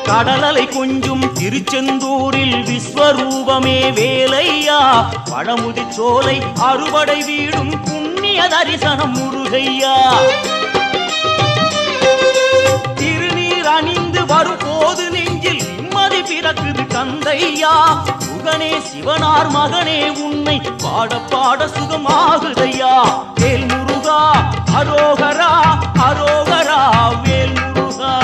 கடலலை கொஞ்சும் திருச்செந்தூரில் விஸ்வரூபமே வேலையா பழமுதி சோலை அறுபடை வீடும் புண்ணிய தரிசனம் முருகையா திருநீர் அணிந்து வரும் போது நெஞ்சில் நிம்மதி பிறக்குது கந்தையா சுகனே சிவனார் மகனே உன்னை பாட பாட சுகமாகுதையா வேல் முருகா அரோகரா அரோகரா வேல் முருகா